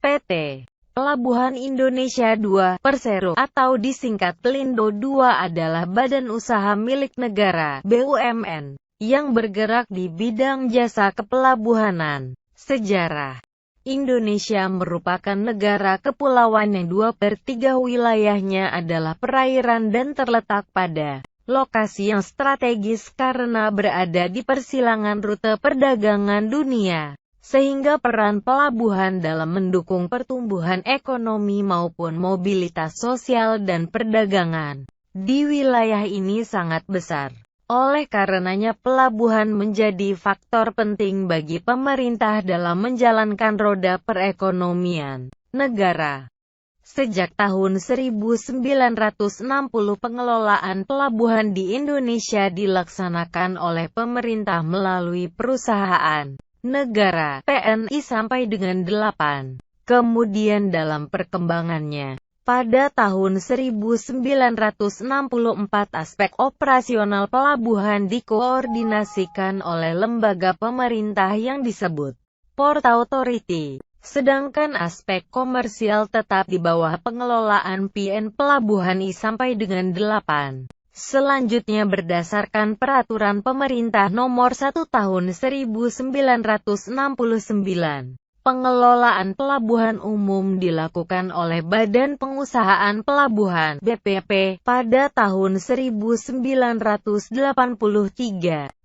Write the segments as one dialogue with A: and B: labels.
A: PT Pelabuhan Indonesia II, Persero, atau disingkat Pelindo II adalah badan usaha milik negara (BUMN) yang bergerak di bidang jasa kepelabuhanan. Sejarah: Indonesia merupakan negara kepulauan yang 2/3 wilayahnya adalah perairan dan terletak pada lokasi yang strategis karena berada di persilangan rute perdagangan dunia, sehingga peran pelabuhan dalam mendukung pertumbuhan ekonomi maupun mobilitas sosial dan perdagangan di wilayah ini sangat besar. Oleh karenanya pelabuhan menjadi faktor penting bagi pemerintah dalam menjalankan roda perekonomian negara. Sejak tahun 1960 pengelolaan pelabuhan di Indonesia dilaksanakan oleh pemerintah melalui perusahaan negara (TNI) sampai dengan 8. Kemudian dalam perkembangannya, pada tahun 1964 aspek operasional pelabuhan dikoordinasikan oleh lembaga pemerintah yang disebut Port Authority, sedangkan aspek komersial tetap di bawah pengelolaan PN Pelabuhan I sampai dengan 8. Selanjutnya berdasarkan Peraturan Pemerintah Nomor 1 Tahun 1969, pengelolaan pelabuhan umum dilakukan oleh Badan Pengusahaan Pelabuhan (BPP) pada tahun 1983.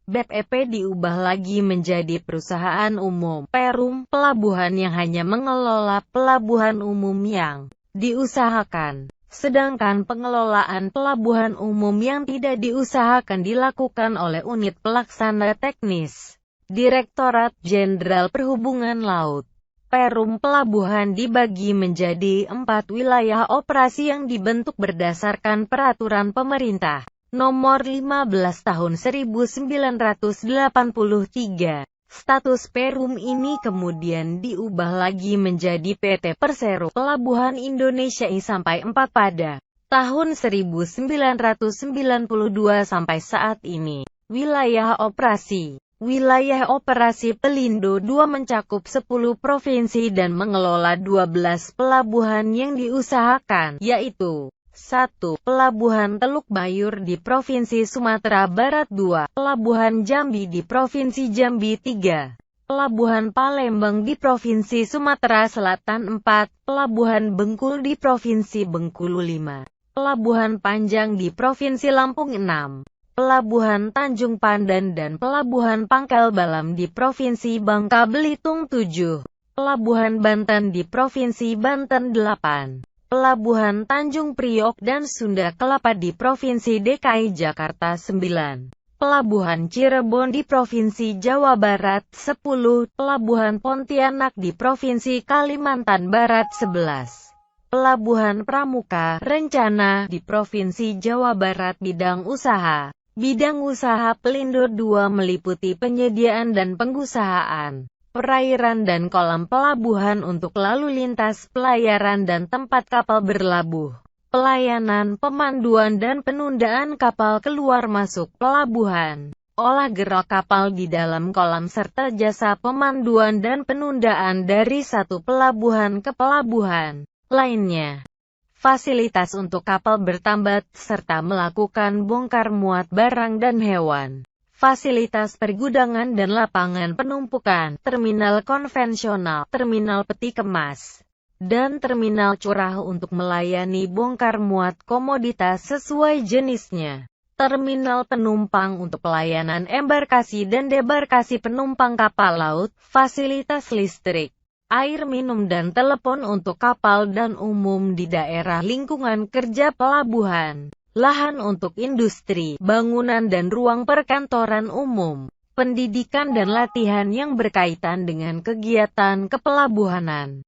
A: BPP diubah lagi menjadi Perusahaan Umum (Perum) Pelabuhan yang hanya mengelola pelabuhan umum yang diusahakan. Sedangkan pengelolaan pelabuhan umum yang tidak diusahakan dilakukan oleh Unit Pelaksana Teknis Direktorat Jenderal Perhubungan Laut. Perum Pelabuhan dibagi menjadi 4 wilayah operasi yang dibentuk berdasarkan Peraturan Pemerintah Nomor 15 Tahun 1983. Status Perum ini kemudian diubah lagi menjadi PT Persero Pelabuhan Indonesia I sampai 4 pada tahun 1992 sampai saat ini. Wilayah operasi Pelindo II mencakup 10 provinsi dan mengelola 12 pelabuhan yang diusahakan, yaitu 1. Pelabuhan Teluk Bayur di Provinsi Sumatera Barat 2. Pelabuhan Jambi di Provinsi Jambi 3. Pelabuhan Palembang di Provinsi Sumatera Selatan 4. Pelabuhan Bengkulu di Provinsi Bengkulu 5. Pelabuhan Panjang di Provinsi Lampung 6. Pelabuhan Tanjung Pandan dan Pelabuhan Pangkal Balam di Provinsi Bangka Belitung 7. Pelabuhan Banten di Provinsi Banten 8. Pelabuhan Tanjung Priok dan Sunda Kelapa di Provinsi DKI Jakarta 9. Pelabuhan Cirebon di Provinsi Jawa Barat 10. Pelabuhan Pontianak di Provinsi Kalimantan Barat 11. Pelabuhan Pramuka Rencana di Provinsi Jawa Barat. Bidang usaha Pelindo II meliputi penyediaan dan pengusahaan perairan dan kolam pelabuhan untuk lalu lintas pelayaran dan tempat kapal berlabuh, pelayanan, pemanduan dan penundaan kapal keluar masuk pelabuhan, olah gerak kapal di dalam kolam serta jasa pemanduan dan penundaan dari satu pelabuhan ke pelabuhan lainnya. Fasilitas untuk kapal bertambat, serta melakukan bongkar muat barang dan hewan. Fasilitas pergudangan dan lapangan penumpukan, terminal konvensional, terminal peti kemas, dan terminal curah untuk melayani bongkar muat komoditas sesuai jenisnya. Terminal penumpang untuk pelayanan embarkasi dan debarkasi penumpang kapal laut, fasilitas listrik, air minum dan telepon untuk kapal dan umum di daerah lingkungan kerja pelabuhan. Lahan untuk industri, bangunan dan ruang perkantoran umum, pendidikan dan latihan yang berkaitan dengan kegiatan kepelabuhanan.